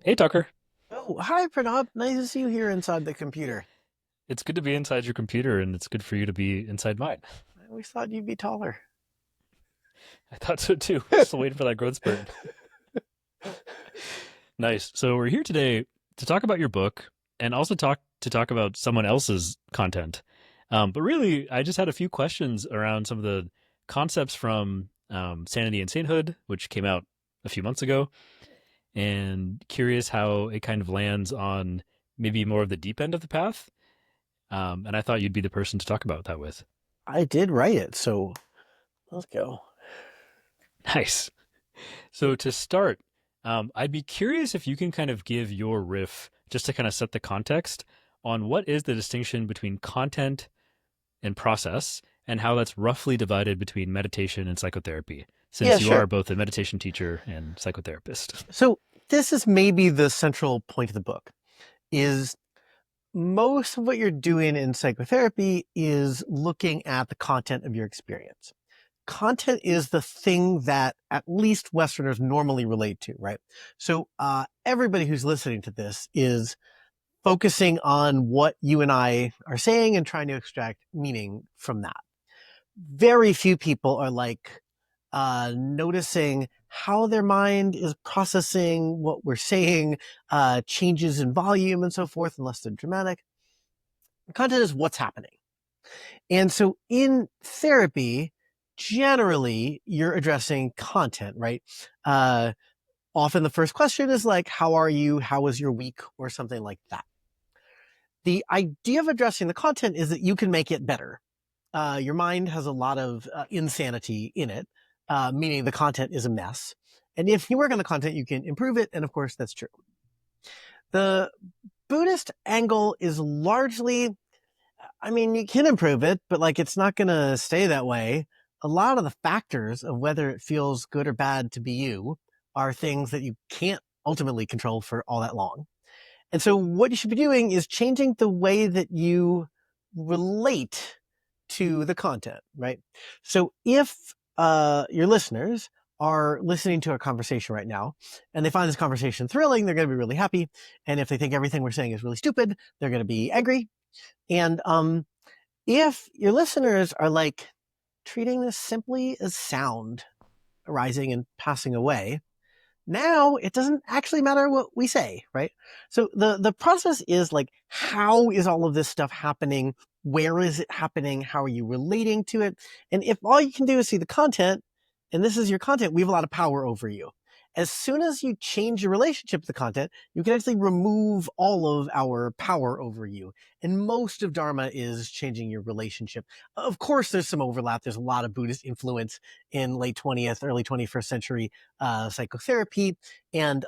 Hey, Tucker. Oh, hi, Pranab. Nice to see you here inside the computer. It's good to be inside your computer, and it's good for you to be inside mine. I always thought you'd be taller. I thought so too. Still waiting for that growth spurt. Nice. So we're here today to talk about your book and also talk about someone else's content. But really, I just had a few questions around some of the concepts from Sanity and Sainthood, which came out a few months ago, and curious how it kind of lands on maybe more of the deep end of the path. And I thought you'd be the person to talk about that with. I did write it, so let's go. Nice. So to start, I'd be curious if you can kind of give your riff just to kind of set the context on what is the distinction between content and process and how that's roughly divided between meditation and psychotherapy, Yeah, since you sure. are both a meditation teacher and psychotherapist. So this is maybe the central point of the book is most of what you're doing in psychotherapy is looking at the content of your experience. Content is the thing that at least Westerners normally relate to, right? So everybody who's listening to this is focusing on what you and I are saying and trying to extract meaning from that. Very few people are like noticing how their mind is processing what we're saying, changes in volume and so forth, unless they're dramatic. Content is what's happening. And so in therapy, generally, you're addressing content, right? Uh, Often the first question is like, how are you? How was your week? Or something like that. The idea of addressing the content is that you can make it better. Your mind has a lot of insanity in it, meaning the content is a mess. And if you work on the content, you can improve it. And of course, that's true. The Buddhist angle is largely, I mean, you can improve it, but like it's not going to stay that way. A lot of the factors of whether it feels good or bad to be you are things that you can't ultimately control for all that long. And so what you should be doing is changing the way that you relate to the content, right? So if your listeners are listening to our conversation right now and they find this conversation thrilling, they're going to be really happy. And if they think everything we're saying is really stupid, they're going to be angry. And if your listeners are like treating this simply as sound arising and passing away, now it doesn't actually matter what we say, right? So the process is like, how is all of this stuff happening? Where is it happening? How are you relating to it? And if all you can do is see the content, and this is your content, we have a lot of power over you. As soon as you change your relationship to the content, you can actually remove all of our power over you. And most of Dharma is changing your relationship. Of course, there's some overlap. There's a lot of Buddhist influence in late 20th, early 21st century psychotherapy. And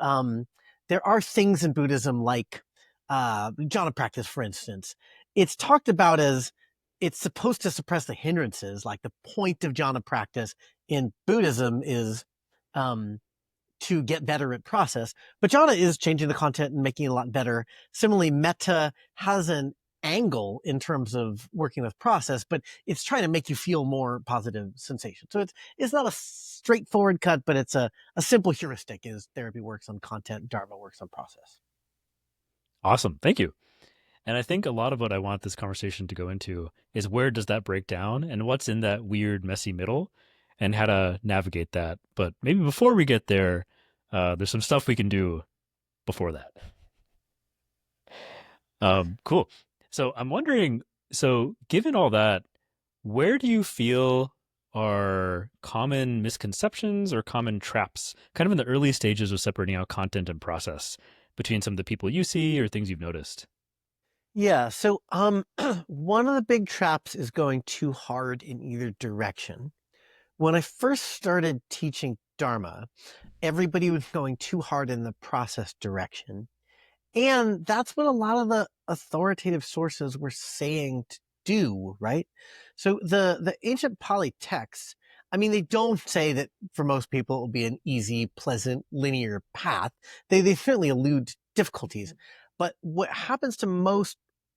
there are things in Buddhism like jhana practice, for instance. It's talked about as it's supposed to suppress the hindrances. Like the point of jhana practice in Buddhism is um, to get better at process. But jhana is changing the content and making it a lot better. Similarly, metta has an angle in terms of working with process, but it's trying to make you feel more positive sensation. So it's not a straightforward cut, but it's a simple heuristic is therapy works on content, dharma works on process. Awesome. Thank you. And I think a lot of what I want this conversation to go into is where does that break down and what's in that weird, messy middle and how to navigate that. But maybe before we get there, there's some stuff we can do before that. Cool. So I'm wondering, so given all that, where do you feel are common misconceptions or common traps, kind of in the early stages of separating out content and process between some of the people you see or things you've noticed? Yeah, so one of the big traps is going too hard in either direction. When I first started teaching dharma, everybody was going too hard in the process direction. And that's what a lot of the authoritative sources were saying to do, right? So the ancient Pali texts, I mean, they don't say that for most people it will be an easy, pleasant, linear path. They certainly allude to difficulties. But what happens to most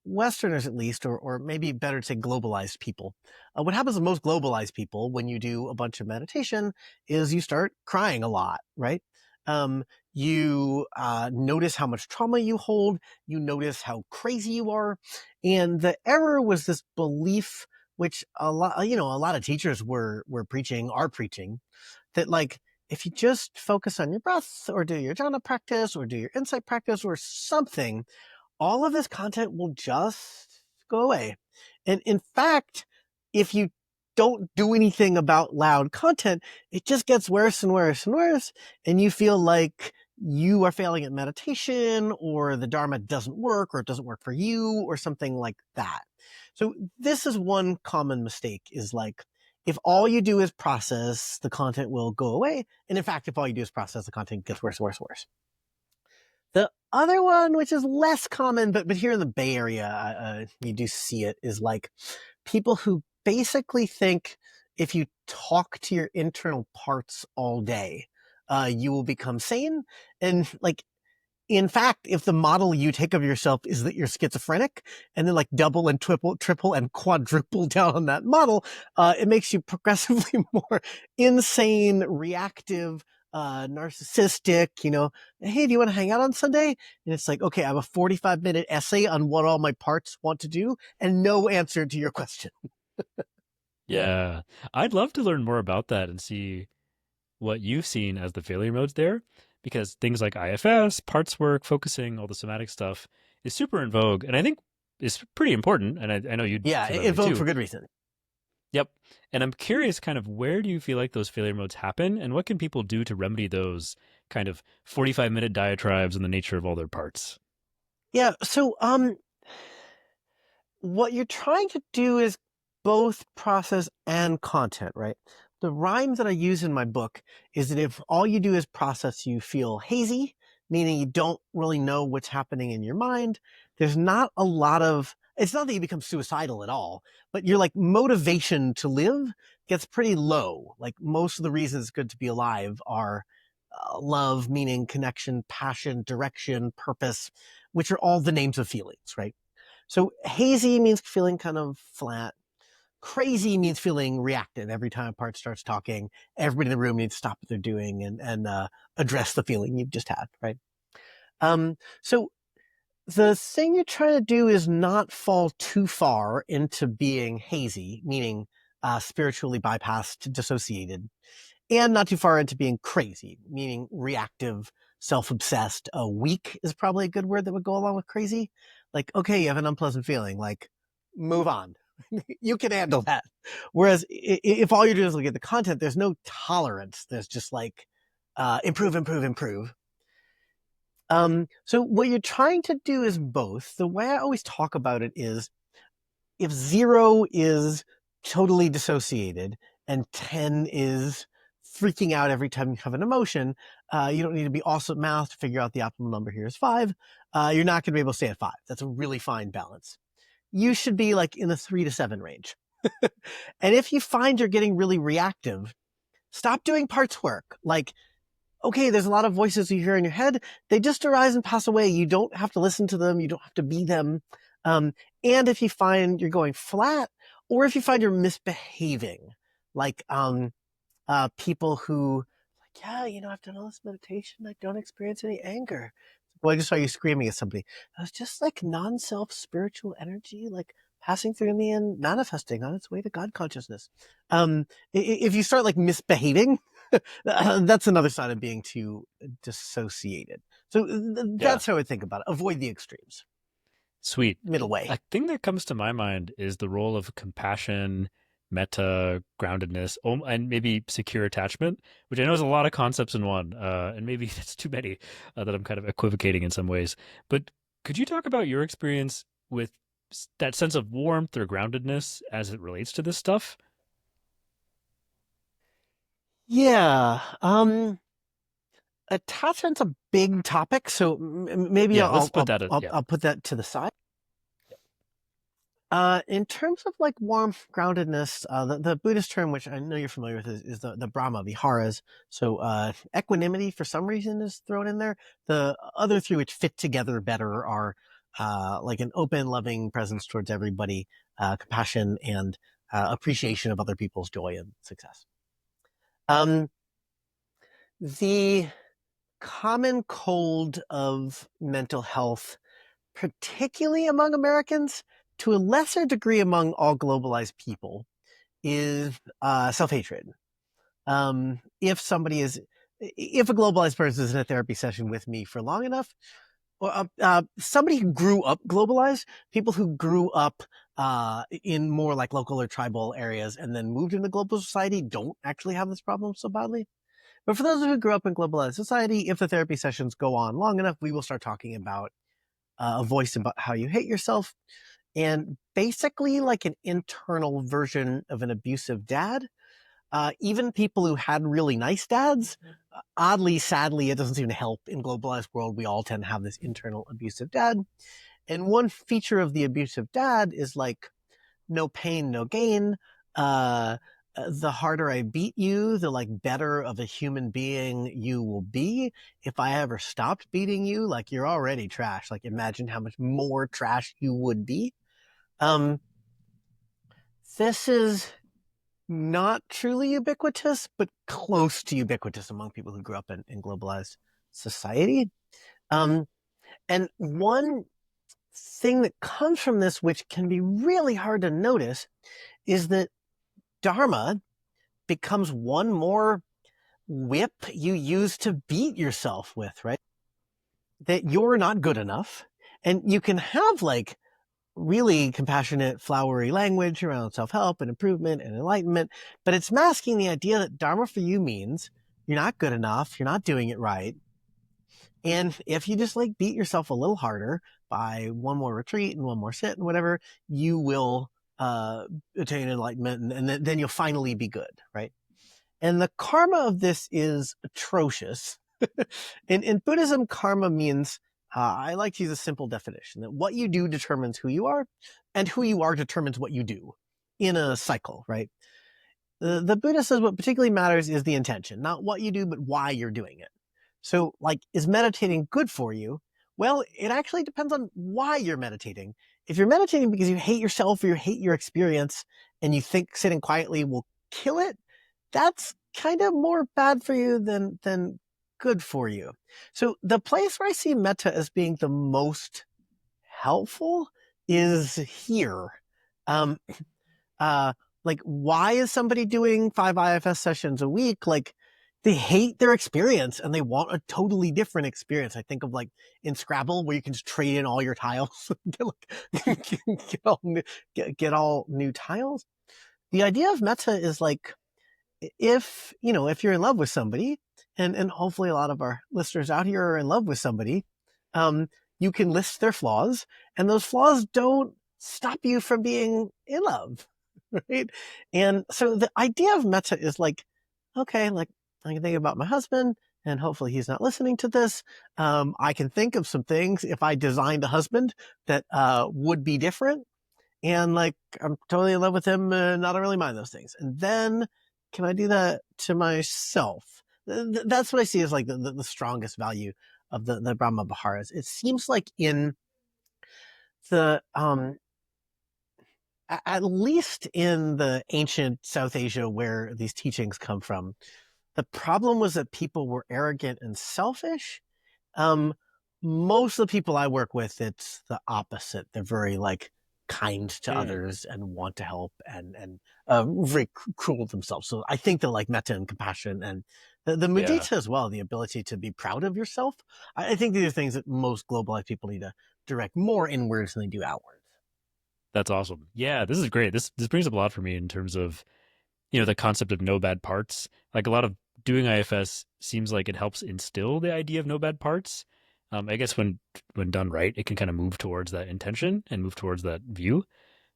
Westerners, at least, or maybe better to say globalized people, what happens to most globalized people when you do a bunch of meditation is you start crying a lot, right? Um, You notice how much trauma you hold. You notice how crazy you are. And the error was this belief, which a lot of teachers are preaching, that like, if you just focus on your breath or do your jhana practice or do your insight practice or something, all of this content will just go away. And in fact, if you don't do anything about loud content, it just gets worse and worse and worse. And you feel like you are failing at meditation, or the dharma doesn't work, or it doesn't work for you, or something like that. So this is one common mistake, is like, if all you do is process, the content will go away. And in fact, if all you do is process, the content gets worse and worse and worse. The other one, which is less common, but here in the Bay Area, you do see it, is like people who basically think if you talk to your internal parts all day, you will become sane. And like, in fact, if the model you take of yourself is that you're schizophrenic, and then like double and triple and quadruple down on that model, it makes you progressively more insane, reactive, narcissistic, hey, do you want to hang out on Sunday? And it's like, okay, I have a 45-minute essay on what all my parts want to do and no answer to your question. Yeah. I'd love to learn more about that and see what you've seen as the failure modes there, because things like IFS, parts work, focusing, all the somatic stuff is super in vogue, and I think is pretty important. And I know you Yeah, feel that it way vogue too. for good reason. Yep. And I'm curious, kind of, where do you feel like those failure modes happen, and what can people do to remedy those kind of 45-minute diatribes on the nature of all their parts? Yeah, so what you're trying to do is both process and content, right? The rhyme that I use in my book is that if all you do is process, you feel hazy, meaning you don't really know what's happening in your mind. There's not a lot of, it's not that you become suicidal at all, but your like motivation to live gets pretty low. Like, most of the reasons it's good to be alive are love, meaning, connection, passion, direction, purpose, which are all the names of feelings, right? So hazy means feeling kind of flat. Crazy means feeling reactive. Every time a part starts talking, everybody in the room needs to stop what they're doing and address the feeling you've just had, right? So the thing you're trying to do is not fall too far into being hazy, meaning spiritually bypassed, dissociated, and not too far into being crazy, meaning reactive, self-obsessed. Weak is probably a good word that would go along with crazy. Like, okay, you have an unpleasant feeling, like, move on. You can handle that. Whereas if all you're doing is looking at the content, there's no tolerance. There's just like, improve, improve, improve. So what you're trying to do is both. The way I always talk about it is, if 0 is totally dissociated and 10 is freaking out every time you have an emotion, you don't need to be awesome at math to figure out the optimal number here is 5. You're not going to be able to stay at 5. That's a really fine balance. You should be like in the 3 to 7 range. And if you find you're getting really reactive, stop doing parts work. Like, okay, there's a lot of voices you hear in your head. They just arise and pass away. You don't have to listen to them. You don't have to be them. Um, and if you find you're going flat, or if you find you're misbehaving, like people who, like, yeah, I've done all this meditation. I don't experience any anger. Well, I just saw you screaming at somebody. It was just like non-self spiritual energy, like passing through me and manifesting on its way to God consciousness. If you start like misbehaving, that's another sign of being too dissociated. So Yeah. that's how I think about it. Avoid the extremes. Sweet. Middle A way. thing that comes to my mind is the role of compassion, metta, groundedness, and maybe secure attachment, which I know is a lot of concepts in one, and maybe that's too many that I'm kind of equivocating in some ways. But could you talk about your experience with that sense of warmth or groundedness as it relates to this stuff? Yeah. Attachment's a big topic, so maybe Yeah, let's put that. Yeah, I'll put that to the side. In terms of like warmth, groundedness, the Buddhist term, which I know you're familiar with, is the Brahma Viharas. So equanimity, for some reason, is thrown in there. The other three, which fit together better, are like an open, loving presence towards everybody, compassion, and appreciation of other people's joy and success. Um, the common cold of mental health, particularly among Americans, to a lesser degree among all globalized people, is self-hatred. If a globalized person is in a therapy session with me for long enough, or somebody who grew up globalized, people who grew up in more like local or tribal areas and then moved into global society don't actually have this problem so badly. But for those who grew up in globalized society, if the therapy sessions go on long enough, we will start talking about a voice about how you hate yourself, and basically like an internal version of an abusive dad. Even people who had really nice dads, oddly, sadly, it doesn't seem to help in globalized world. We all tend to have this internal abusive dad. And one feature of the abusive dad is like no pain, no gain. Uh, the harder I beat you, the like better of a human being you will be. If I ever stopped beating you, like you're already trash. Like imagine how much more trash you would be. Um, this is not truly ubiquitous, but close to ubiquitous among people who grew up in globalized society. Um, and one thing that comes from this, which can be really hard to notice, is that dharma becomes one more whip you use to beat yourself with, right? That you're not good enough. And you can have like really compassionate, flowery language around self-help and improvement and enlightenment, but it's masking the idea that dharma for you means you're not good enough, you're not doing it right. And if you just like beat yourself a little harder by one more retreat and one more sit and whatever, you will attain enlightenment, and then you'll finally be good, right? And the karma of this is atrocious. In Buddhism, karma means, I like to use a simple definition, that what you do determines who you are, and who you are determines what you do in a cycle, right? The Buddha says what particularly matters is the intention, not what you do, but why you're doing it. So, like, is meditating good for you? Well, it actually depends on why you're meditating. If you're meditating because you hate yourself or you hate your experience and you think sitting quietly will kill it, that's kind of more bad for you than good for you. So the place where I see metta as being the most helpful is here. Um, uh, like, why is somebody doing 5 IFS sessions a week? Like, they hate their experience and they want a totally different experience. I think of like in Scrabble where you can just trade in all your tiles, get all new tiles. The idea of metta is like, if if you're in love with somebody, and hopefully a lot of our listeners out here are in love with somebody, um, you can list their flaws, and those flaws don't stop you from being in love, right? And so the idea of metta is like, okay, like I can think about my husband, and hopefully he's not listening to this. I can think of some things if I designed a husband that would be different, and like I'm totally in love with him, and I don't really mind those things. And then can I do that to myself? That's what I see as like the strongest value of the Brahma Viharas. It seems like in the at least in the ancient South Asia where these teachings come from, the problem was that people were arrogant and selfish. Um, Most of the people I work with, it's the opposite. They're very like kind to Mm. others and want to help, and very cruel to themselves. So I think that like metta and compassion and the Yeah, mudita as well, the ability to be proud of yourself. I think these are things that most globalized people need to direct more inwards than they do outwards. that's awesome. Yeah, this is great. This brings up a lot for me in terms of the concept of no bad parts. Like a lot of doing IFS seems like it helps instill the idea of no bad parts. I guess when done right, it can kind of move towards that intention and move towards that view.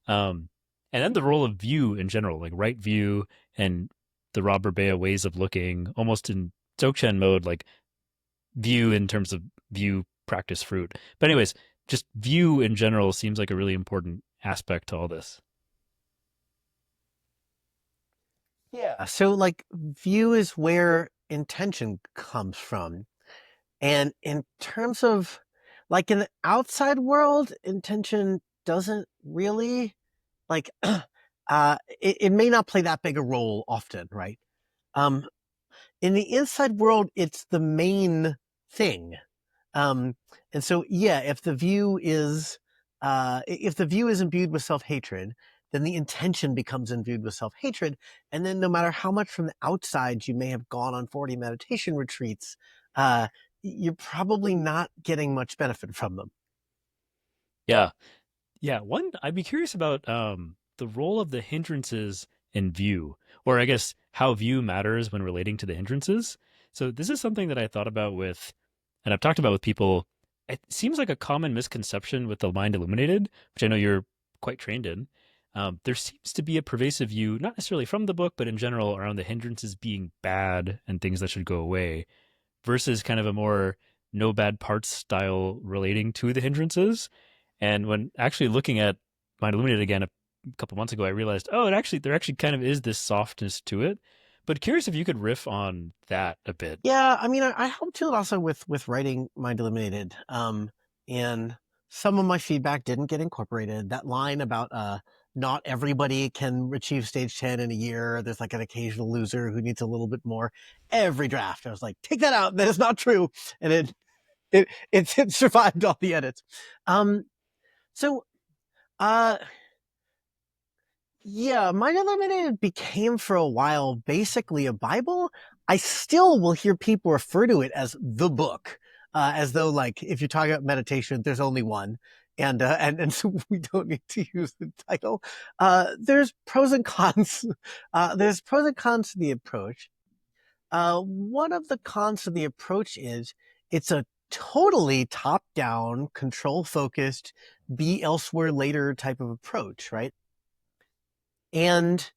Um, and then the role of view in general, like right view and the Robert Bea ways of looking, almost in Dzogchen mode, like view in terms of view, practice, fruit. But anyways, just view in general seems like a really important aspect to all this. Yeah. So like view is where intention comes from. And in terms of like in the outside world, intention doesn't really like it may not play that big a role often, right? Um in the inside world, it's the main thing. Um, and so, yeah, if the view is imbued with self-hatred, then the intention becomes imbued with self-hatred. And then no matter how much from the outside you may have gone on 40 meditation retreats, you're probably not getting much benefit from them. Yeah. Yeah. One, I'd be curious about the role of the hindrances in view, or I guess how view matters when relating to the hindrances. So this is something that I thought about with, and I've talked about with people. It seems like a common misconception with the Mind Illuminated, which I know you're quite trained in. There seems to be a pervasive view, not necessarily from the book, but in general, around the hindrances being bad and things that should go away, versus kind of a more no bad parts style relating to the hindrances. And when actually looking at Mind Illuminated again a couple months ago, I realized, oh, there actually kind of is this softness to it. But curious if you could riff on that a bit. Yeah, I mean, I helped too also with writing Mind Illuminated. And some of my feedback didn't get incorporated. That line about not everybody can achieve stage 10 in a year. There's like an occasional loser who needs a little bit more. Every draft, I was like, take that out. That is not true. And it survived all the edits. So uh yeah, Mind Illuminated became for a while basically a Bible. I still will hear people refer to it as the book, as though like if you're talking about meditation, there's only one, and so we don't need to use the title. There's pros and cons. There's pros and cons to the approach. One of the cons of the approach is it's a totally top-down, control-focused, be elsewhere later type of approach, right? And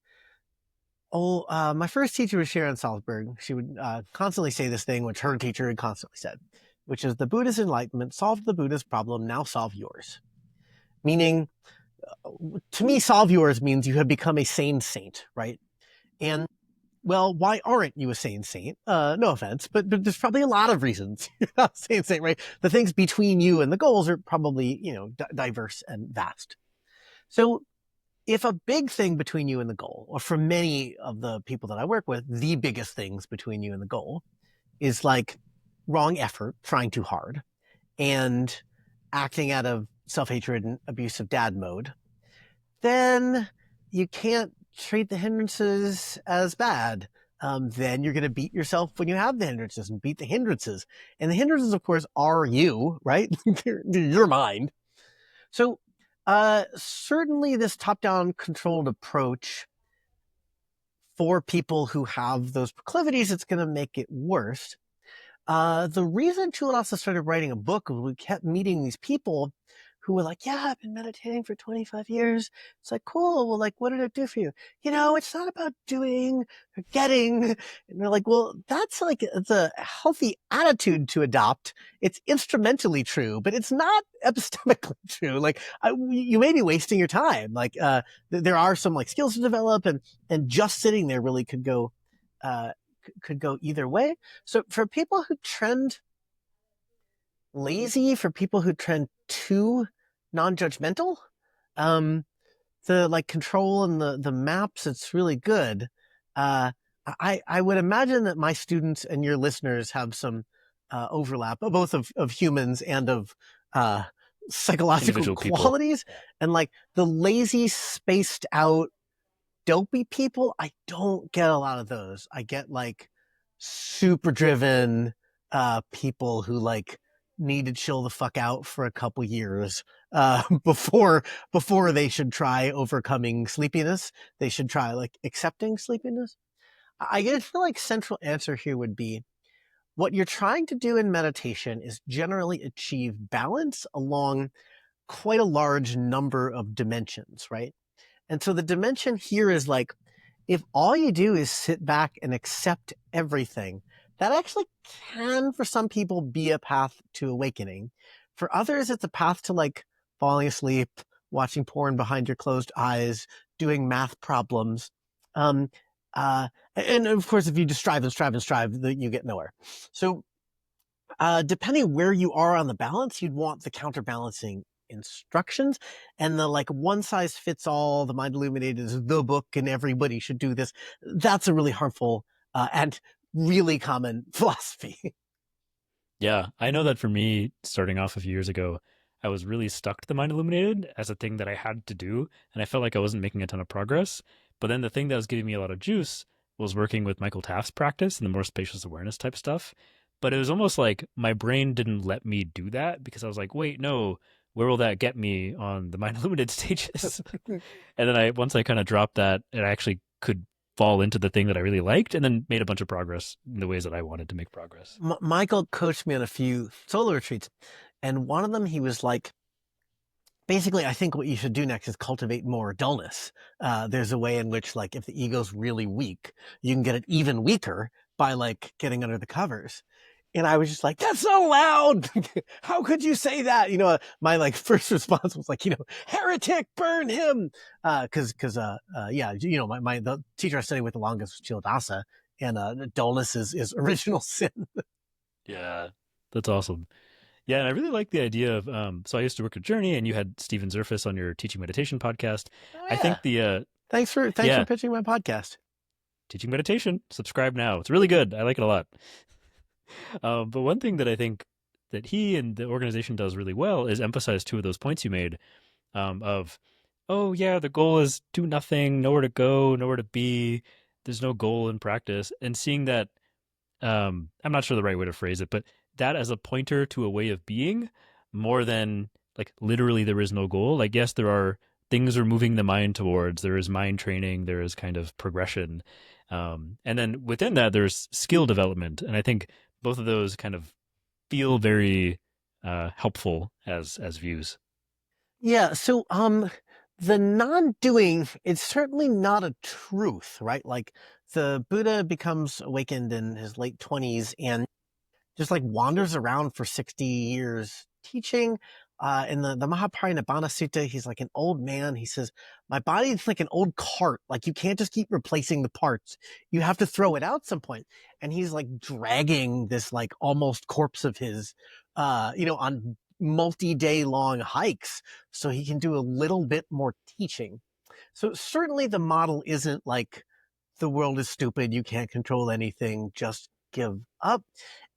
my first teacher was Sharon Salzberg. She would constantly say this thing, which her teacher had constantly said, which is the Buddha's enlightenment solved the Buddha's problem, now solve yours. Meaning, to me, solve yours means you have become a sane saint, right? And well, why aren't you a sane saint? No offense, but there's probably a lot of reasons you're not a sane saint, right? The things between you and the goals are probably, diverse and vast. So if a big thing between you and the goal, or for many of the people that I work with, the biggest things between you and the goal is like wrong effort, trying too hard, and acting out of self-hatred and abusive dad mode, then you can't treat the hindrances as bad. Then you're going to beat yourself when you have the hindrances and beat the hindrances. And the hindrances, of course, are you, right? they're your mind. So certainly this top-down controlled approach for people who have those proclivities, it's going to make it worse. The reason Chula also started writing a book was we kept meeting these people who were like, yeah, I've been meditating for 25 years. It's like, cool. Well, like, what did it do for you? It's not about doing or getting. And they're like, well, that's like, it's a healthy attitude to adopt. It's instrumentally true, but it's not epistemically true. Like, you may be wasting your time. Like, there are some like skills to develop, and just sitting there really could go either way. So for people who trend lazy, for people who trend too non-judgmental, the like control and the maps, it's really good. I would imagine that my students and your listeners have some overlap, both of humans and of psychological Individual people. qualities. And like the lazy, spaced out, dopey people, I don't get a lot of those. I get like super driven people who like need to chill the fuck out for a couple years before they should try overcoming sleepiness. They should try like accepting sleepiness. I feel like central answer here would be what you're trying to do in meditation is generally achieve balance along quite a large number of dimensions, right? And so the dimension here is like, if all you do is sit back and accept everything, that actually can, for some people, be a path to awakening. For others, it's a path to like falling asleep, watching porn behind your closed eyes, doing math problems. And of course, if you just strive and strive and strive, you get nowhere. So depending where you are on the balance, you'd want the counterbalancing instructions, and the like one size fits all, the Mind Illuminated is the book and everybody should do this. That's a really harmful and really common philosophy. Yeah, I know that for me, starting off a few years ago, I was really stuck to the Mind Illuminated as a thing that I had to do, and I felt like I wasn't making a ton of progress. But then the thing that was giving me a lot of juice was working with Michael Taft's practice and the more spacious awareness type stuff. But it was almost like my brain didn't let me do that because I was like, wait, no, where will that get me on the Mind Illuminated stages? And then once I kind of dropped that, and I actually could fall into the thing that I really liked, and then made a bunch of progress in the ways that I wanted to make progress. Michael coached me on a few solo retreats, and one of them he was like, basically, I think what you should do next is cultivate more dullness. There's a way in which, like, if the ego's really weak, you can get it even weaker by like getting under the covers. And I was just like, that's so loud. How could you say that? My like first response was like, heretic, burn him. Yeah, the teacher I studied with the longest was Childasa, and dullness is original sin. Yeah, that's awesome. Yeah, and I really like the idea of so I used to work at Jhourney and you had Steven Zerfis on your teaching meditation podcast. Oh I yeah. think the Thanks for yeah, pitching my podcast. teaching meditation, subscribe now. It's really good. I like it a lot. But one thing that I think that he and the organization does really well is emphasize two of those points you made of, oh yeah, the goal is do nothing, nowhere to go, nowhere to be. There's no goal in practice, and seeing that I'm not sure the right way to phrase it, but that as a pointer to a way of being more than like literally there is no goal. Like, yes, there are things we're moving the mind towards. There is mind training, there is kind of progression. And then within that, there's skill development. And I think both of those kind of feel very helpful as views. Yeah, so the non-doing is certainly not a truth, right? Like the Buddha becomes awakened in his late 20s and just like wanders around for 60 years teaching. In the Mahaparinibbana Sutta, he's like an old man. He says, my body is like an old cart. Like you can't just keep replacing the parts. You have to throw it out some point. And he's like dragging this like almost corpse of his, on multi-day long hikes so he can do a little bit more teaching. So certainly the model isn't like the world is stupid, you can't control anything, just give up.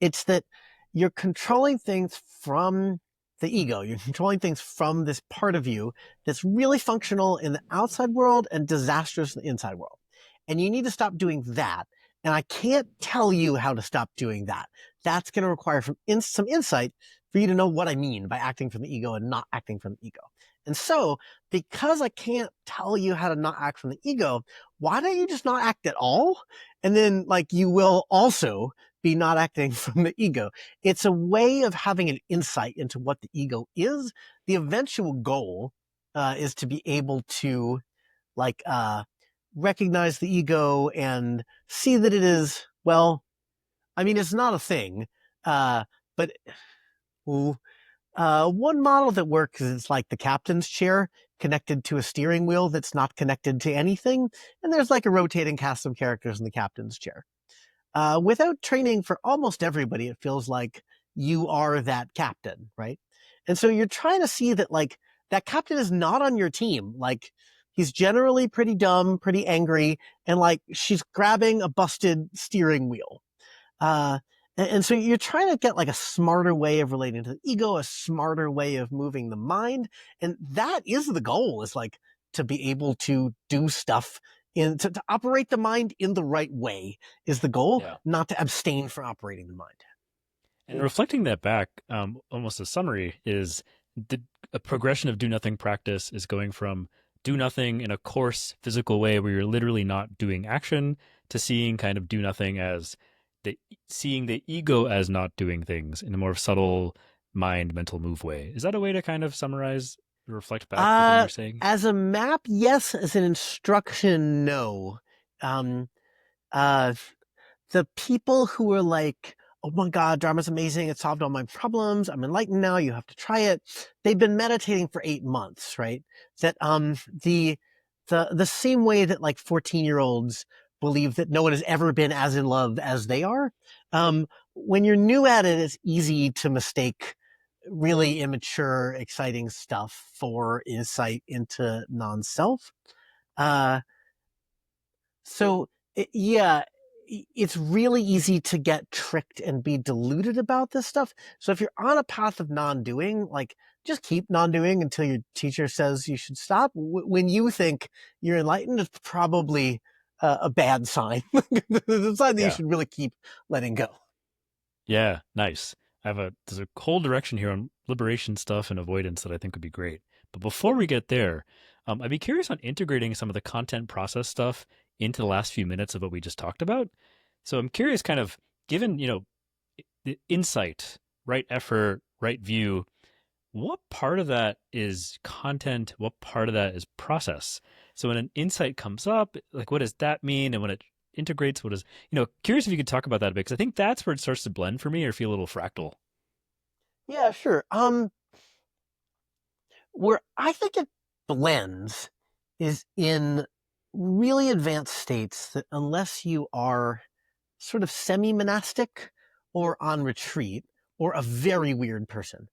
It's that you're controlling things from the ego. You're controlling things from this part of you that's really functional in the outside world and disastrous in the inside world. And you need to stop doing that. And I can't tell you how to stop doing that. That's going to require some insight for you to know what I mean by acting from the ego and not acting from the ego. And so, because I can't tell you how to not act from the ego, why don't you just not act at all? And then, like, you will also be not acting from the ego. It's a way of having an insight into what the ego is. The eventual goal is to be able to, like, recognize the ego and see that it is, well, I mean, it's not a thing, but ooh, one model that works is like the captain's chair connected to a steering wheel that's not connected to anything. And there's like a rotating cast of characters in the captain's chair. Without training for almost everybody, it feels like you are that captain, right? And so you're trying to see that like that captain is not on your team. Like he's generally pretty dumb, pretty angry, and like she's grabbing a busted steering wheel. Uh, and so you're trying to get like a smarter way of relating to the ego, a smarter way of moving the mind. And that is the goal, is like to be able to do stuff to operate the mind in the right way is the goal, Yeah. not to abstain from operating the mind. And reflecting that back, almost a summary is the a progression of do nothing practice is going from do nothing in a coarse physical way where you're literally not doing action to seeing kind of do nothing as seeing the ego as not doing things in a more subtle mind mental move way. Is that a way to kind of summarize, reflect back everything Uh, you're saying? as a map, yes. As an instruction, no. Um, uh, the people who are like, oh my God, Dharma's amazing. It solved all my problems. I'm enlightened now. You have to try it. They've been meditating for 8 months, right? That, the same way that like 14-year-olds believe that no one has ever been as in love as they are. When you're new at it, it's easy to mistake really immature, exciting stuff for insight into non-self. Uh, so yeah, it's really easy to get tricked and be deluded about this stuff. So if you're on a path of non-doing, like just keep non-doing until your teacher says you should stop. When you think you're enlightened, it's probably a bad sign. It's a sign that you Yeah. should really keep letting go. Yeah, nice. There's a whole direction here on liberation stuff and avoidance that I think would be great. But before we get there, I'd be curious on integrating some of the content process stuff into the last few minutes of what we just talked about. So I'm curious, kind of given, the insight, right effort, right view, what part of that is content? What part of that is process? So when an insight comes up, like what does that mean? And when it integrates, what is, curious if you could talk about that a bit, because I think that's where it starts to blend for me or feel a little fractal. Yeah, sure. Where I think it blends is in really advanced states that unless you are sort of semi-monastic or on retreat or a very weird person,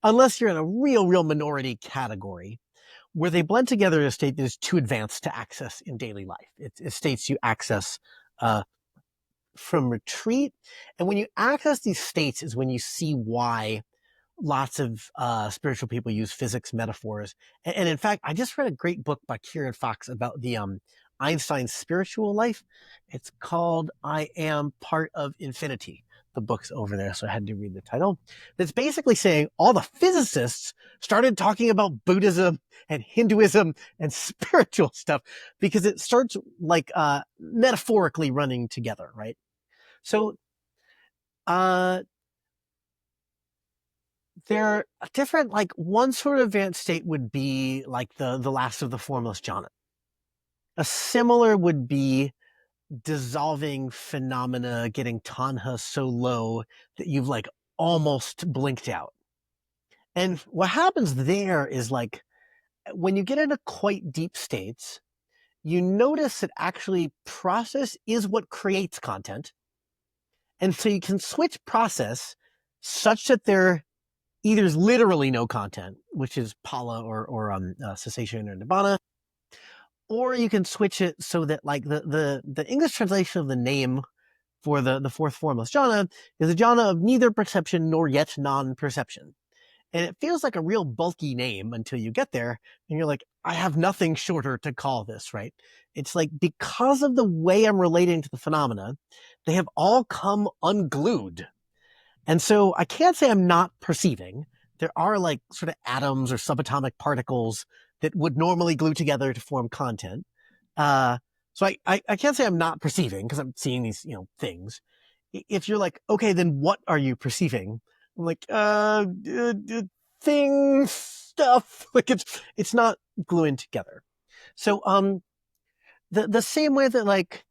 unless you're in a real minority category, where they blend together in a state that is too advanced to access in daily life. It's states you access uh, from retreat. And when you access these states is when you see why lots of spiritual people use physics metaphors. And in fact, I just read a great book by Kieran Fox about the Einstein's spiritual life. It's called I Am Part of Infinity. The book's over there, so I had to read the title. That's basically saying all the physicists started talking about Buddhism and Hinduism and spiritual stuff because it starts like metaphorically running together, right? So uh, they're different. Like one sort of advanced state would be like the last of the formless jhana. A similar would be dissolving phenomena, getting tanha so low that you've like almost blinked out. And what happens there is like when you get into quite deep states, you notice that actually process is what creates content. And so you can switch process such that there either is literally no content, which is pala or cessation or nibbana, or you can switch it so that like the English translation of the name for the fourth formless jhana is a jhana of neither perception nor yet non-perception. And it feels like a real bulky name until you get there and you're like, I have nothing shorter to call this, right? It's like because of the way I'm relating to the phenomena, they have all come unglued. And so I can't say I'm not perceiving. There are like sort of atoms or subatomic particles that would normally glue together to form content. Uh, so I can't say I'm not perceiving because I'm seeing these, things. If you're like, okay, then what are you perceiving? I'm like, things, stuff. Like it's not gluing together. So, the same way that like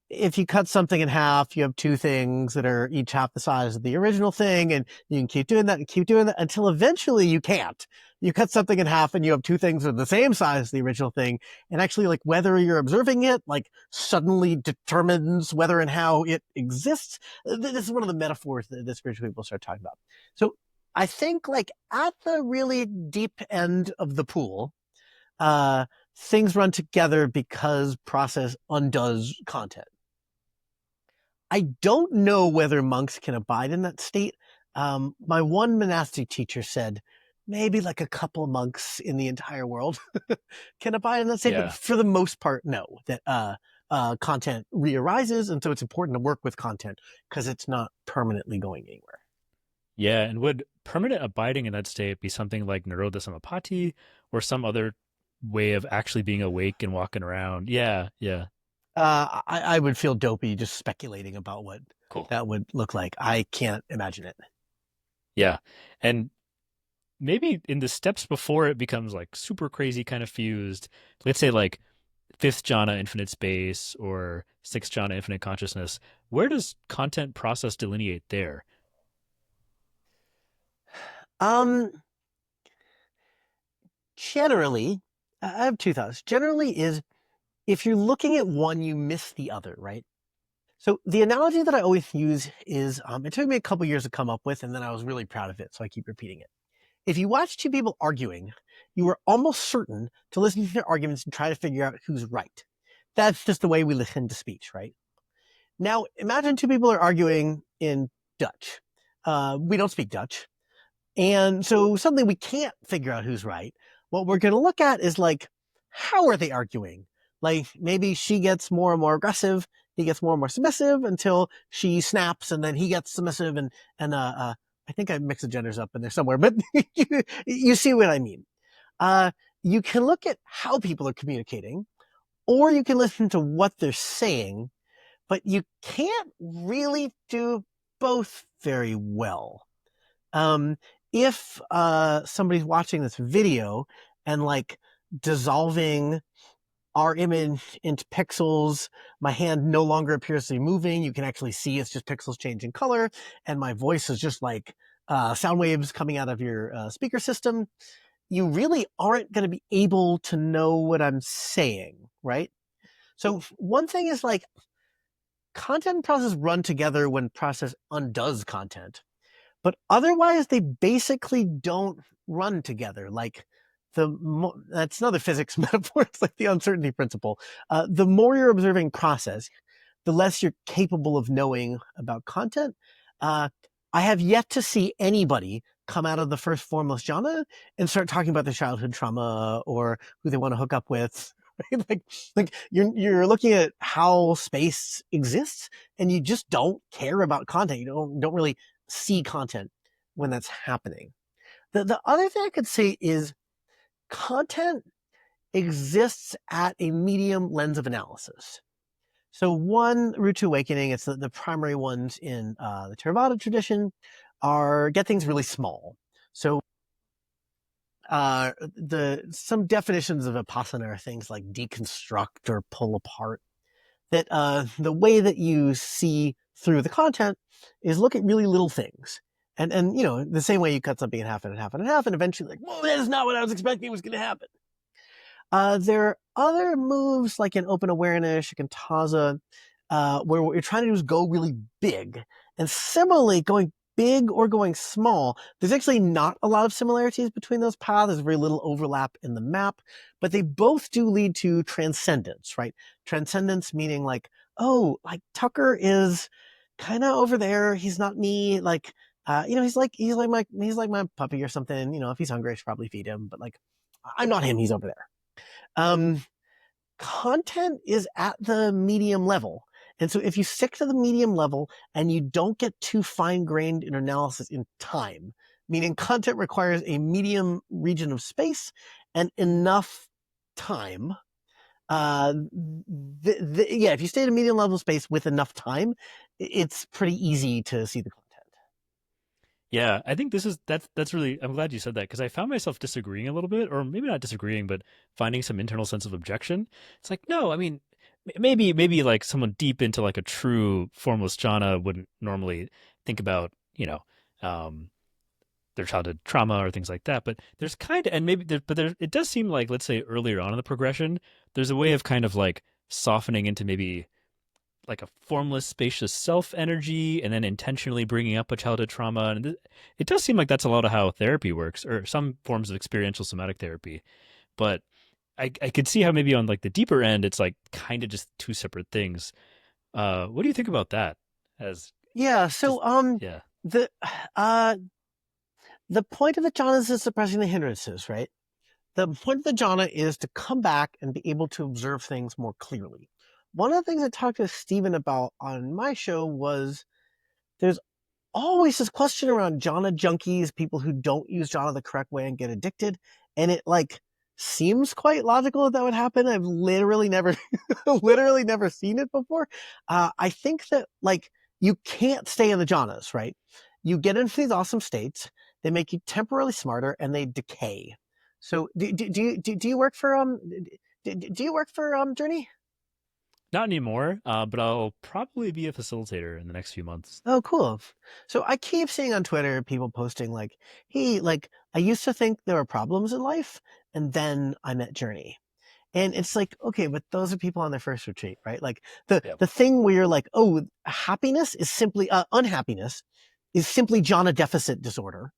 if you cut something in half, you have two things that are each half the size of the original thing, and you can keep doing that and keep doing that until eventually you can't. You cut something in half and you have two things that are the same size as the original thing, and actually like whether you're observing it like suddenly determines whether and how it exists. This is one of the metaphors that the spiritual people start talking about. So I think like at the really deep end of the pool, things run together because process undoes content. I don't know whether monks can abide in that state. My one monastic teacher said maybe like a couple monks in the entire world can abide in that state, but Yeah. for the most part, no. That content rearises, and so it's important to work with content because it's not permanently going anywhere. Yeah. And would permanent abiding in that state be something like Nirodha Samapati or some other way of actually being awake and walking around? Yeah. Yeah. I would feel dopey just speculating about what Cool. that would look like. I can't imagine it. Yeah. And maybe in the steps before it becomes like super crazy kind of fused, let's say like fifth jhana infinite space or sixth jhana infinite consciousness, where does content process delineate there? Um, Generally, I have two thoughts. Generally, is if you're looking at one, you miss the other, right? So the analogy that I always use is it took me a couple years to come up with, and then I was really proud of it, so I keep repeating it. If you watch two people arguing, you are almost certain to listen to their arguments and try to figure out who's right. That's just the way we listen to speech, right? Now, imagine two people are arguing in Dutch. We don't speak Dutch. And so suddenly we can't figure out who's right. What we're going to look at is like, how are they arguing? Like maybe she gets more and more aggressive, he gets more and more submissive until she snaps, and then he gets submissive, and I think I mixed the genders up in there somewhere, but you see what I mean. Uh, you can look at how people are communicating, or you can listen to what they're saying, but you can't really do both very well. Um, if somebody's watching this video and like dissolving our image into pixels, my hand no longer appears to be moving. You can actually see it's just pixels changing color, and my voice is just like sound waves coming out of your speaker system. You really aren't going to be able to know what I'm saying, right? So one thing is like content and process run together when process undoes content. But otherwise, they basically don't run together. Like that's another physics metaphor. It's like the uncertainty principle. The more you're observing process, the less you're capable of knowing about content. I have yet to see anybody come out of the first formless jhana and start talking about their childhood trauma or who they want to hook up with. Right? Like you're looking at how space exists, and you just don't care about content. You don't really see content when that's happening. The other thing I could say is content exists at a medium lens of analysis. So one route to awakening, it's the primary ones in the Theravada tradition, are get things really small. So some definitions of vipassana are things like deconstruct or pull apart. That the way that you see through the content is look at really little things. And you know, the same way you cut something in half and in half and in half, and eventually like, whoa, that is not what I was expecting was going to happen. There are other moves like in open awareness, shikantaza, where what you're trying to do is go really big. And similarly, going big or going small, there's actually not a lot of similarities between those paths. There's very little overlap in the map, but they both do lead to transcendence, right? Transcendence meaning like, oh, like Tucker is kind of over there. He's not me. Like, you know, he's like my puppy or something. You know, if he's hungry, I should probably feed him. But like, I'm not him. He's over there. Um, Content is at the medium level. And so if you stick to the medium level and you don't get too fine-grained in analysis in time, meaning content requires a medium region of space and enough time. Yeah, if you stay at a medium level space with enough time, it's pretty easy to see the content. Yeah, I think that's really, I'm glad you said that because I found myself disagreeing a little bit, or maybe not disagreeing, but finding some internal sense of objection. It's like, no, I mean, maybe like someone deep into like a true formless jhana wouldn't normally think about, um, their childhood trauma or things like that. But there's kind of, and maybe but there, it does seem like, let's say earlier on in the progression, there's a way of kind of like softening into maybe like a formless, spacious self energy, and then intentionally bringing up a childhood trauma. And it does seem like that's a lot of how therapy works, or some forms of experiential somatic therapy. But I could see how maybe on like the deeper end, it's like kind of just two separate things. What do you think about that? As Yeah. just So yeah, the uh the point of the jhanas is suppressing the hindrances, right? The point of the jhana is to come back and be able to observe things more clearly. One of the things I talked to Stephen about on my show was there's always this question around jhana junkies, people who don't use jhana the correct way and get addicted. And it like seems quite logical that would happen. I've literally never, literally never seen it before. I think that like you can't stay in the jhanas, right? You get into these awesome states. They make you temporarily smarter and they decay. So do you work for do you work for Jhourney? not anymore. But I'll probably be a facilitator in the next few months. Oh, cool. So I keep seeing on Twitter people posting like, hey, like I used to think there were problems in life and then I met Jhourney. And it's like, okay, but those are people on their first retreat, right? Like Yep. the thing where you're like, oh, happiness is simply unhappiness is simply jhana deficit disorder.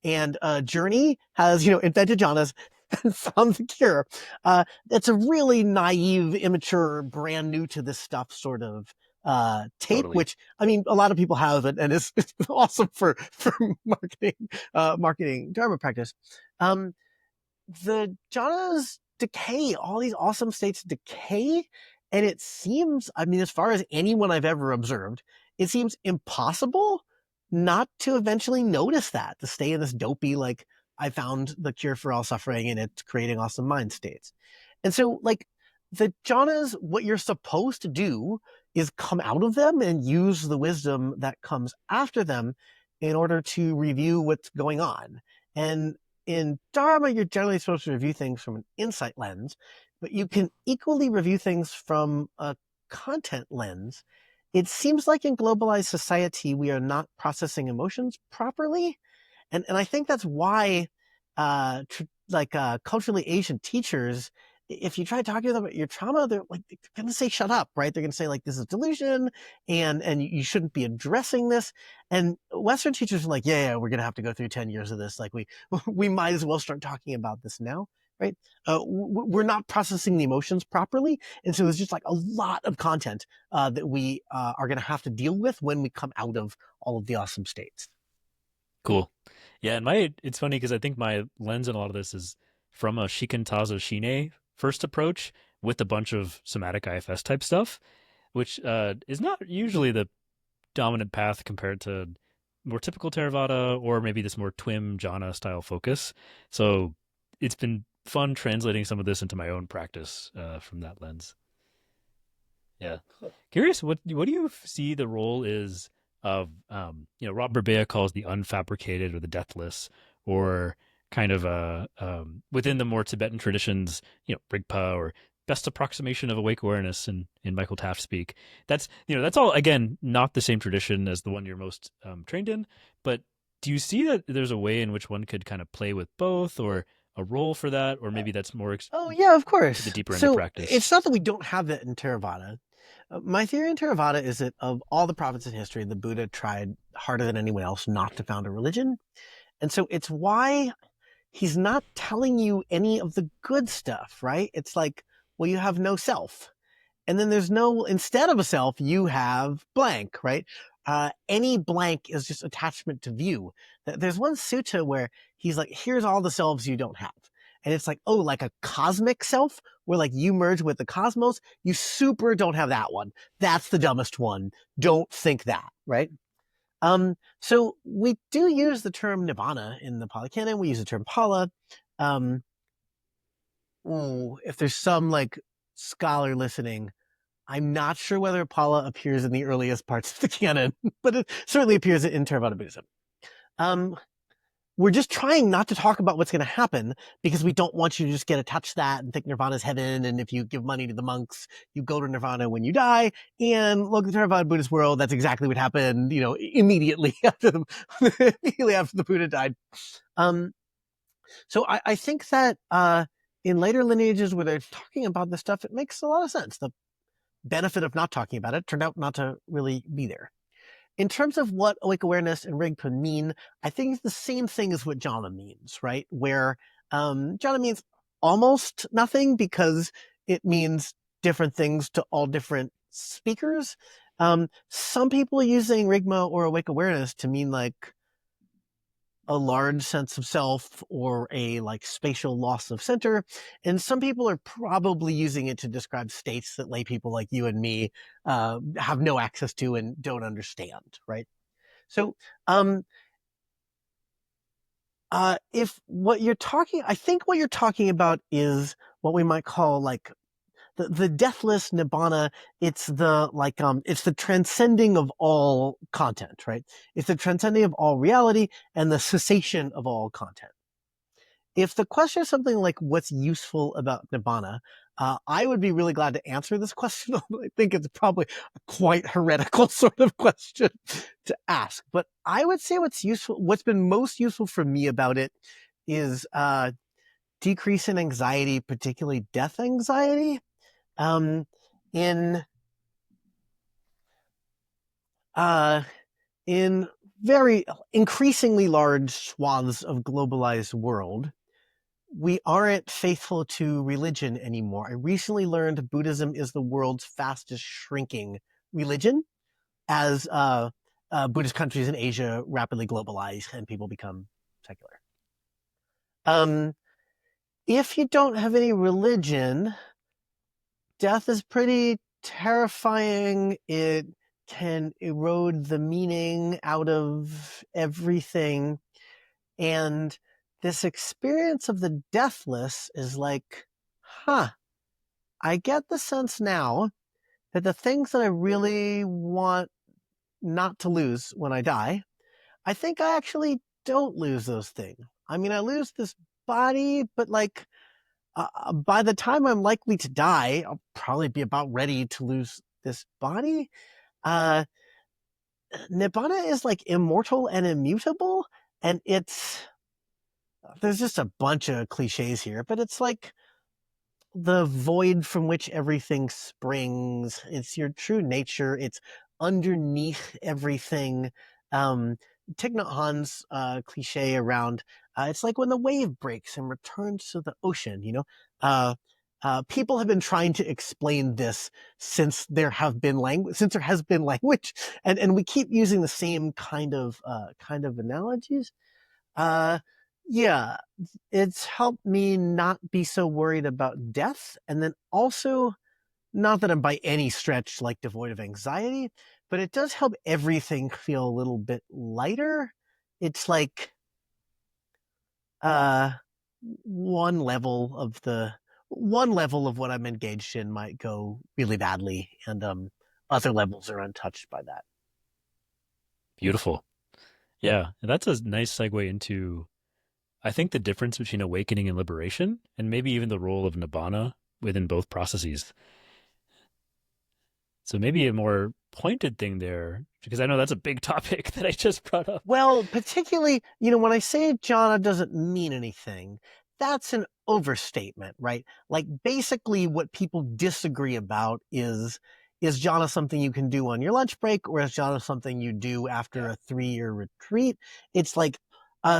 And Jhourney has, you know, invented jhanas and found the cure. That's a really naive, immature, brand new to this stuff sort of tape, Totally. which I mean, a lot of people have it, and it's awesome for marketing dharma practice. Um, the jhanas decay, all these awesome states decay, and it seems, I mean, as far as anyone I've ever observed, it seems impossible not to eventually notice that, to stay in this dopey, like, I found the cure for all suffering and it's creating awesome mind states. And so, like, the jhanas, what you're supposed to do is come out of them and use the wisdom that comes after them in order to review what's going on. And in Dharma, you're generally supposed to review things from an insight lens, but you can equally review things from a content lens. It seems like in globalized society, we are not processing emotions properly. And I think that's why, culturally Asian teachers, if you try talking to them about your trauma, they're going to say, shut up, right? They're going to say, like, this is delusion and you shouldn't be addressing this. And Western teachers are like, yeah, we're going to have to go through 10 years of this. Like, we might as well start talking about this now, right? We're not processing the emotions properly. And so there's just like a lot of content that we are going to have to deal with when we come out of all of the awesome states. Cool. Yeah, and it's funny because I think my lens in a lot of this is from a Shikantaza Shine first approach with a bunch of somatic IFS type stuff, which is not usually the dominant path compared to more typical Theravada or maybe this more Twim jhana style focus. So it's been fun translating some of this into my own practice from that lens. Yeah. Curious, what do you see the role is of Rob Berbea calls the unfabricated or the deathless, or kind of within the more Tibetan traditions, Rigpa or best approximation of awake awareness in Michael Taft speak. That's all again not the same tradition as the one you're most trained in, but do you see that there's a way in which one could kind of play with both, or a role for that, or maybe that's more Oh yeah, of to the course. deeper end of So practice? it's not that we don't have that in Theravada. My theory in Theravada is that of all the prophets in history, the Buddha tried harder than anyone else not to found a religion. And so it's why he's not telling you any of the good stuff, right? It's like, well, you have no self. And then there's no, instead of a self, you have blank, right? Any blank is just attachment to view. There's one sutta where he's like, here's all the selves you don't have. And it's like, oh, like a cosmic self where like you merge with the cosmos. You super don't have that one. That's the dumbest one. Don't think that, right? So we do use the term nibbana in the Pali Canon. We use the term pala. Um, if there's some like scholar listening, I'm not sure whether Pala appears in the earliest parts of the canon, but it certainly appears in Theravada Buddhism. Um, we're just trying not to talk about what's going to happen because we don't want you to just get attached to that and think Nirvana is heaven. And if you give money to the monks, you go to Nirvana when you die. And look, the Theravada Buddhist world, that's exactly what happened, immediately after the Buddha died. So I think that in later lineages where they're talking about this stuff, it makes a lot of sense. The benefit of not talking about it turned out not to really be there. In terms of what awake awareness and Rigpa mean, I think it's the same thing as what jhana means, right? Where jhana means almost nothing because it means different things to all different speakers. Some people are using Rigma or awake awareness to mean like a large sense of self or a like spatial loss of center. And some people are probably using it to describe states that lay people like you and me have no access to and don't understand, right? So if what you're talking, I think what you're talking about is what we might call like the deathless nibbana. It's it's the transcending of all content, right? It's the transcending of all reality and the cessation of all content. If the question is something like what's useful about nibbana, I would be really glad to answer this question. I think it's probably a quite heretical sort of question to ask, but I would say what's been most useful for me about it is decrease in anxiety, particularly death anxiety. In uh, in very increasingly large swaths of globalized world, we aren't faithful to religion anymore. I recently learned Buddhism is the world's fastest shrinking religion as Buddhist countries in Asia rapidly globalize and people become secular. Um, if you don't have any religion, death is pretty terrifying. It can erode the meaning out of everything. And this experience of the deathless is like, huh, I get the sense now that the things that I really want not to lose when I die, I think I actually don't lose those things. I mean, I lose this body, but like by the time I'm likely to die, I'll probably be about ready to lose this body. Uh, Nibbana is like immortal and immutable, and there's just a bunch of cliches here, but it's like the void from which everything springs. It's your true nature. It's underneath everything. Um, Thich Nhat Hanh's cliche around it's like when the wave breaks and returns to the ocean. Uh, people have been trying to explain this since there has been language, and we keep using the same kind of analogies. Uh, yeah, it's helped me not be so worried about death. And then also, not that I'm by any stretch like devoid of anxiety, but it does help everything feel a little bit lighter. It's like uh one level of the one level of what I'm engaged in might go really badly, and other levels are untouched by that. Beautiful. Yeah, and that's a nice segue into, I think, the difference between awakening and liberation, and maybe even the role of nibbana within both processes. So maybe a more pointed thing there, because I know that's a big topic that I just brought up. Well, particularly, when I say jhana doesn't mean anything, that's an overstatement, right? Like basically what people disagree about is jhana something you can do on your lunch break, or is jhana something you do after a 3-year retreat? It's like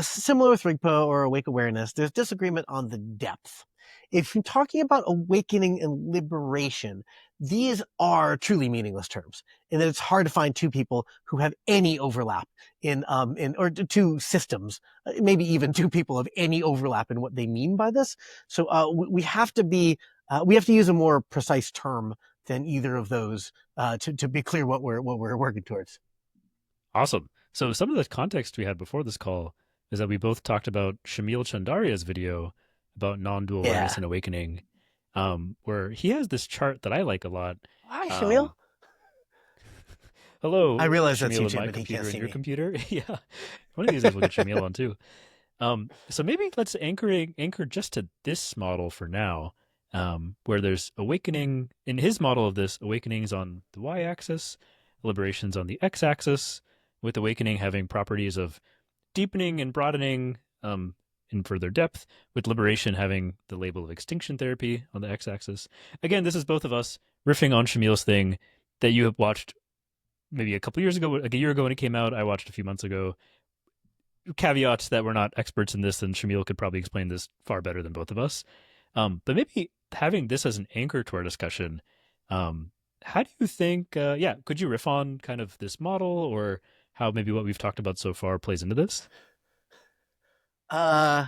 similar with Rigpa or awake awareness, there's disagreement on the depth. If you're talking about awakening and liberation, these are truly meaningless terms, and that it's hard to find two people who have any overlap or two systems, maybe even two people have any overlap in what they mean by this. So we have to use a more precise term than either of those to be clear what we're working towards. Awesome. So some of the context we had before this call is that we both talked about Shamil Chandaria's video about non-dual awareness Yeah. and awakening, where he has this chart that I like a lot. Hi, Shamil. Um, Hello, I realize that's Shamil, and YouTube my and he can't computer and see your me. computer. Yeah, one of these days we'll get Shamil on too. So maybe let's anchor just to this model for now, where there's awakening in his model of this. Awakenings on the y-axis, liberations on the x-axis, with awakening having properties of deepening and broadening in further depth, with liberation having the label of extinction therapy on the x-axis. Again, this is both of us riffing on Shamil's thing that you have watched maybe a couple years ago, like a year ago when it came out. I watched a few months ago. Caveats that we're not experts in this, and Shamil could probably explain this far better than both of us. But maybe having this as an anchor to our discussion, how do you think? Yeah, could you riff on kind of this model, or how maybe what we've talked about so far plays into this? Uh,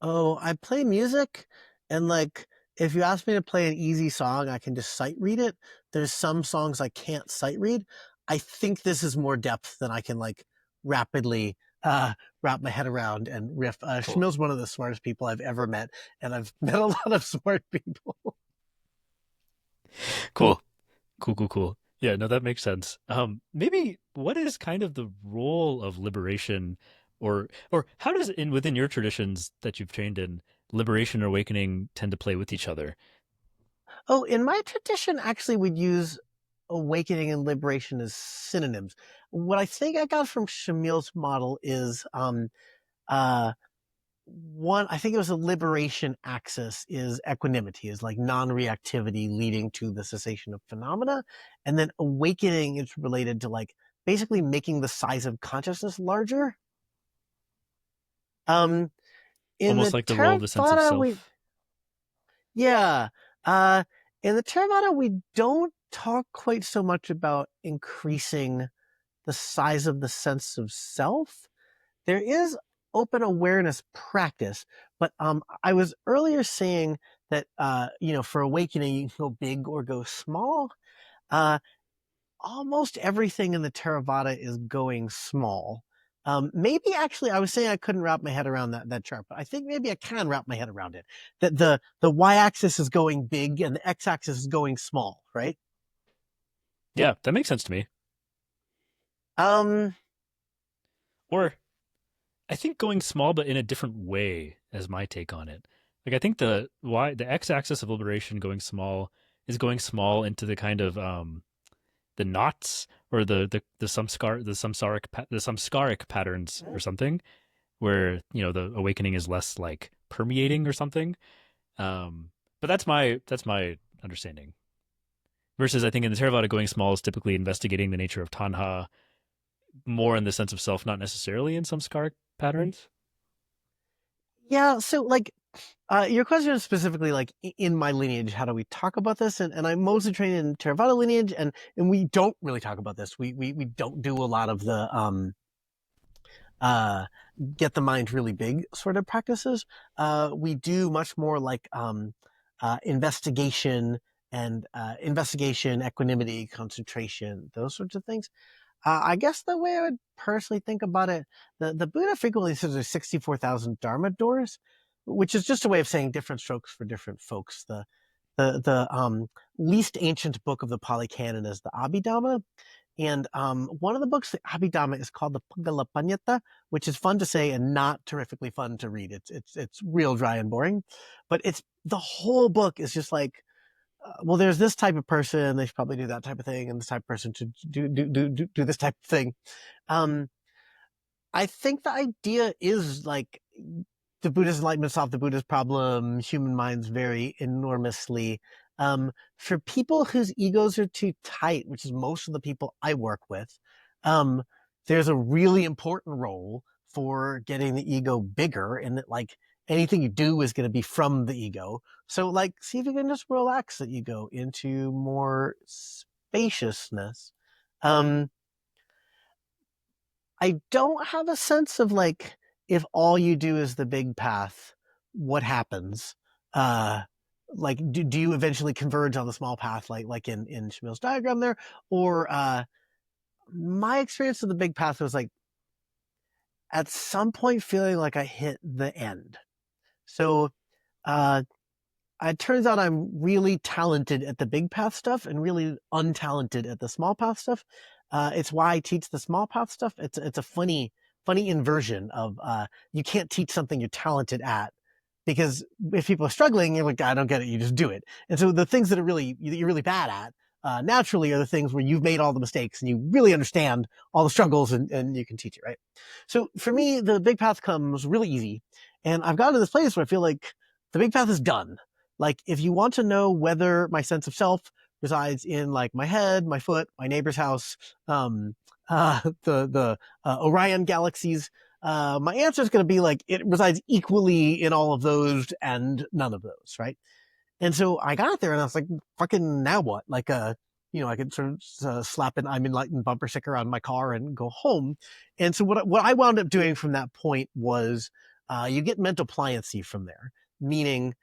oh, I play music, and like if you ask me to play an easy song, I can just sight read it. There's some songs I can't sight read. I think this is more depth than I can like rapidly wrap my head around and riff. Cool, Shamil's one of the smartest people I've ever met, and I've met a lot of smart people. cool, cool. Yeah, no, that makes sense. Maybe what is kind of the role of liberation, or how does in within your traditions that you've trained in, liberation or awakening tend to play with each other? Oh, in my tradition, actually, we'd use awakening and liberation as synonyms. What I think I got from Shamil's model is uh, one, I think it was a liberation axis is equanimity, is like non-reactivity leading to the cessation of phenomena. And then awakening is related to like basically making the size of consciousness larger. Um, in Almost the like the role of the sense of Theravada, self. yeah, in the Theravada, we don't talk quite so much about increasing the size of the sense of self. There is open awareness practice, but I was earlier saying that for awakening you can go big or go small. Uh, Almost everything in the Theravada is going small. Maybe actually, I was saying I couldn't wrap my head around that chart, but I think maybe I can wrap my head around it. That the y-axis is going big and the x-axis is going small, right? Yeah, that makes sense to me. Um, Or I think going small, but in a different way, as my take on it. Like I think the x-axis of liberation going small is going small into the kind of the knots or the samskaric patterns or something, where the awakening is less like permeating or something. But that's my understanding. Versus, I think in the Theravada, going small is typically investigating the nature of tanha more in the sense of self, not necessarily in samskaric patterns. yeah. So like, your question is specifically like in my lineage, how do we talk about this? And I'm mostly trained in Theravada lineage, and we don't really talk about this. We don't do a lot of the uh get the mind really big sort of practices. We do much more like investigation, equanimity, concentration, those sorts of things. I guess the way I would personally think about it, the Buddha frequently says there's 64,000 Dharma doors, which is just a way of saying different strokes for different folks. The least ancient book of the Pali Canon is the Abhidhamma, and one of the books, the Abhidhamma, is called the Paggalapanyata, which is fun to say and not terrifically fun to read. It's real dry and boring, but it's the whole book is just like, well, there's this type of person, they should probably do that type of thing, and this type of person to do this type of thing. Um, I think the idea is like the Buddha's enlightenment solved the Buddha's problem. Human minds vary enormously. For people whose egos are too tight, which is most of the people I work with, um, there's a really important role for getting the ego bigger, and that like anything you do is going to be from the ego. So like, see if you can just relax the ego into more spaciousness. Um, I don't have a sense of like if all you do is the big path, what happens? Uh like do you eventually converge on the small path like in Shamil's diagram there? Or my experience of the big path was like at some point feeling like I hit the end. So uh it turns out I'm really talented at the big path stuff and really untalented at the small path stuff. It's why I teach the small path stuff. It's a funny inversion of you can't teach something you're talented at, because if people are struggling, you're like, I don't get it. You just do it. And so the things that you're really bad at naturally are the things where you've made all the mistakes and you really understand all the struggles, and you can teach it, right? So for me, the big path comes really easy, and I've gotten to this place where I feel like the big path is done. Like, if you want to know whether my sense of self resides in like my head, my foot, my neighbor's house, the Orion galaxies, my answer is going to be like it resides equally in all of those and none of those, right? And so I got there and I was like, fucking now what? Like, I could sort of slap an I'm enlightened bumper sticker on my car and go home. And so what I wound up doing from that point was, you get mental pliancy from there, meaning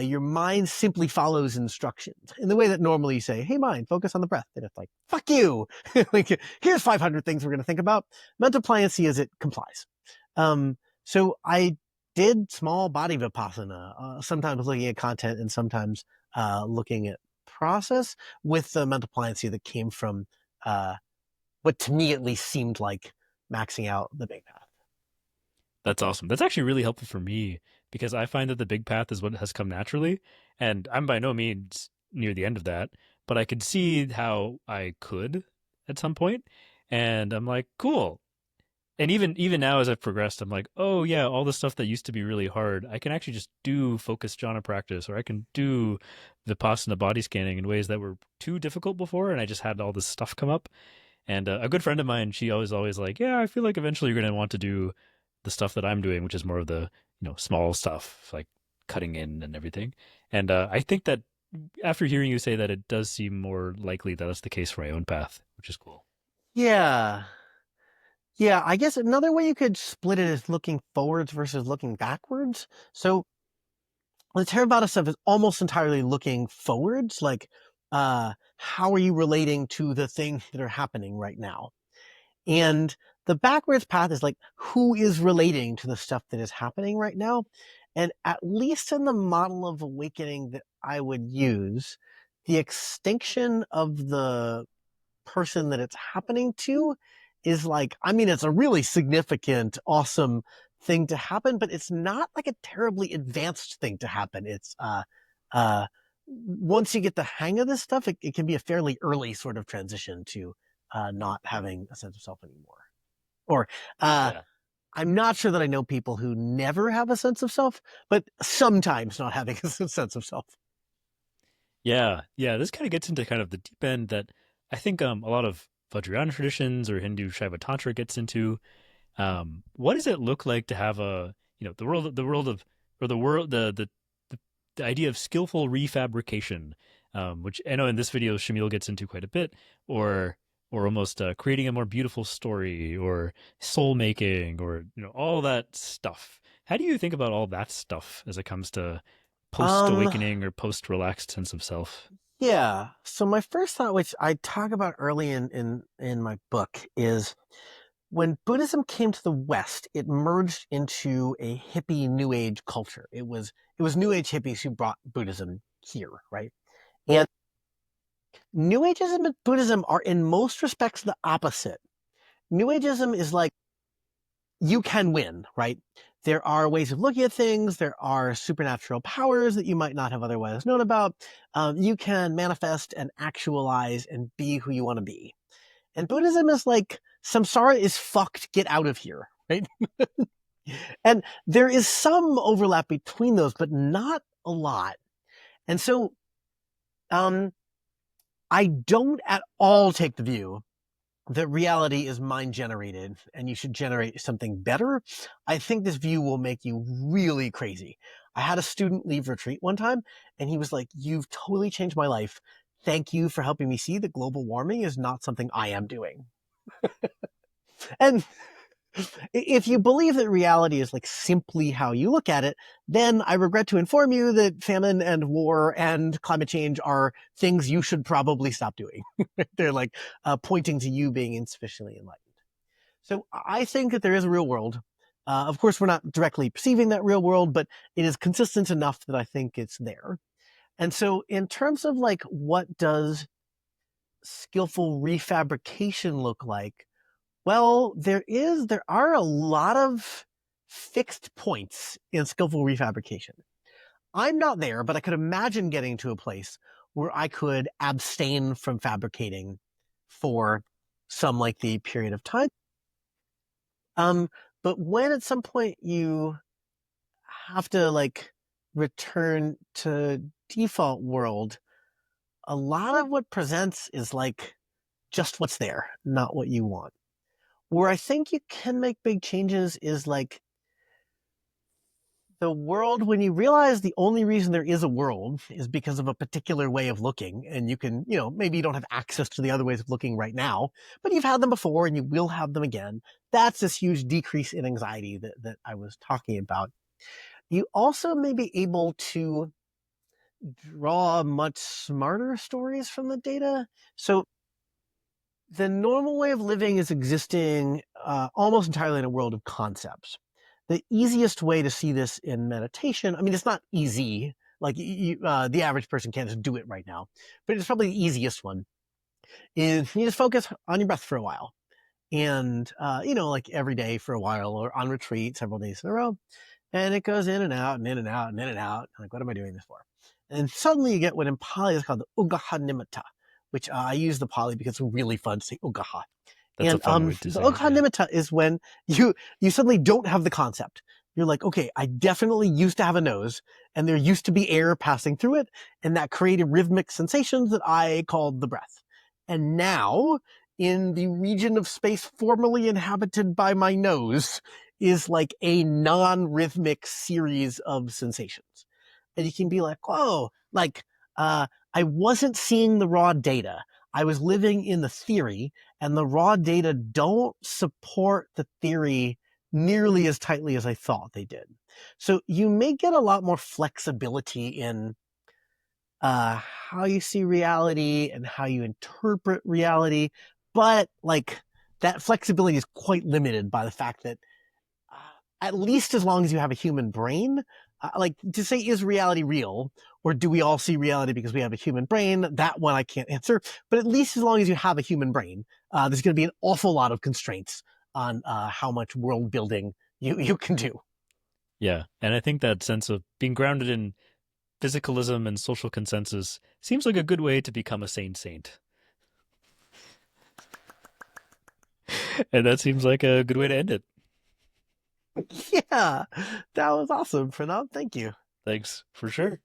your mind simply follows instructions in the way that normally you say, hey, mind, focus on the breath. And it's like, fuck you. Like, here's 500 things we're going to think about. Mental pliancy is it complies. So I did small body vipassana, sometimes looking at content and sometimes looking at process, with the mental pliancy that came from what to me at least seemed like maxing out the big path. That's awesome. That's actually really helpful for me because I find that the big path is what has come naturally, and I'm by no means near the end of that, but I could see how I could at some point, and I'm like, cool. And even now as I've progressed, I'm like, oh yeah, all the stuff that used to be really hard, I can actually just do focused jhana practice, or I can do vipassana body scanning in ways that were too difficult before, and I just had all this stuff come up. And a good friend of mine, she always like, yeah, I feel like eventually you're going to want to do the stuff that I'm doing, which is more of the small stuff like cutting in and everything. And I think that after hearing you say that, it does seem more likely that that's the case for my own path, which is cool. Yeah. Yeah, I guess another way you could split it is looking forwards versus looking backwards. So the Theravada stuff is almost entirely looking forwards, like how are you relating to the things that are happening right now? And the backwards path is like who is relating to the stuff that is happening right now? And at least in the model of awakening that I would use, the extinction of the person that it's happening to is like, I mean, it's a really significant, awesome thing to happen, but it's not like a terribly advanced thing to happen. It's, uh, once you get the hang of this stuff, it can be a fairly early sort of transition to, not having a sense of self anymore. Or, uh, Yeah. I'm not sure that I know people who never have a sense of self, but sometimes not having a sense of self. Yeah, yeah. This kind of gets into kind of the deep end that I think a lot of Vajrayana traditions or Hindu Shaiva Tantra gets into. What does it look like to have the world of or the world the idea of skillful refabrication, which I know in this video Shamil gets into quite a bit, or almost creating a more beautiful story, or soul making, or all that stuff. How do you think about all that stuff as it comes to post Um, awakening or post relaxed sense of self? yeah. So my first thought, which I talk about early in my book, is when Buddhism came to the West, it merged into a hippie New Age culture. It was New Age hippies who brought Buddhism here, right? And New Ageism and Buddhism are in most respects the opposite. New Ageism is like you can win, right? There are ways of looking at things. There are supernatural powers that you might not have otherwise known about. You can manifest and actualize and be who you want to be. And Buddhism is like, samsara is fucked, get out of here, right? And there is some overlap between those, but not a lot. And so um, I don't at all take the view that reality is mind generated and you should generate something better. I think this view will make you really crazy. I had a student leave retreat one time and he was like, "You've totally changed my life. Thank you for helping me see that global warming is not something I am doing." And if you believe that reality is like simply how you look at it, then I regret to inform you that famine and war and climate change are things you should probably stop doing. They're like pointing to you being insufficiently enlightened. So I think that there is a real world. Of course, we're not directly perceiving that real world, but it is consistent enough that I think it's there. And so, in terms of like what does skillful refabrication look like? Well, there are a lot of fixed points in skillful refabrication. I'm not there, but I could imagine getting to a place where I could abstain from fabricating for some lengthy period of time. Um, but when at some point you have to like return to default world, a lot of what presents is like just what's there, not what you want. Where I think you can make big changes is like the world, when you realize the only reason there is a world is because of a particular way of looking, and you can, maybe you don't have access to the other ways of looking right now, but you've had them before and you will have them again. That's this huge decrease in anxiety that I was talking about. You also may be able to draw much smarter stories from the data. So the normal way of living is existing almost entirely in a world of concepts. The easiest way to see this in meditation, I mean, it's not easy. Like the average person can't just do it right now, but it's probably the easiest one. Is you just focus on your breath for a while, and like every day for a while, or on retreat several days in a row, and it goes in and out and in and out and in and out. Like, what am I doing this for? And suddenly you get what in Pali is called the Ugaha Nimitta, which I use the Pali because it's really fun to say Ugaha. That's a And fun way to the say it. Ugaha Yeah. Nimitta is when you suddenly don't have the concept. You're like, okay, I definitely used to have a nose, and there used to be air passing through it, and that created rhythmic sensations that I called the breath. And now, in the region of space formerly inhabited by my nose, is like a non-rhythmic series of sensations. And you can be like, whoa, like I wasn't seeing the raw data. I was living in the theory, and the raw data don't support the theory nearly as tightly as I thought they did. So you may get a lot more flexibility in how you see reality and how you interpret reality, but like that flexibility is quite limited by the fact that uh, at least as long as you have a human brain, like to say, is reality real? Or do we all see reality because we have a human brain? That one I can't answer. But at least as long as you have a human brain, there's going to be an awful lot of constraints on how much world building you can do. Yeah. And I think that sense of being grounded in physicalism and social consensus seems like a good way to become a sane saint. And that seems like a good way to end it. Yeah, that was awesome, Pranav. Thank you. Thanks for sure.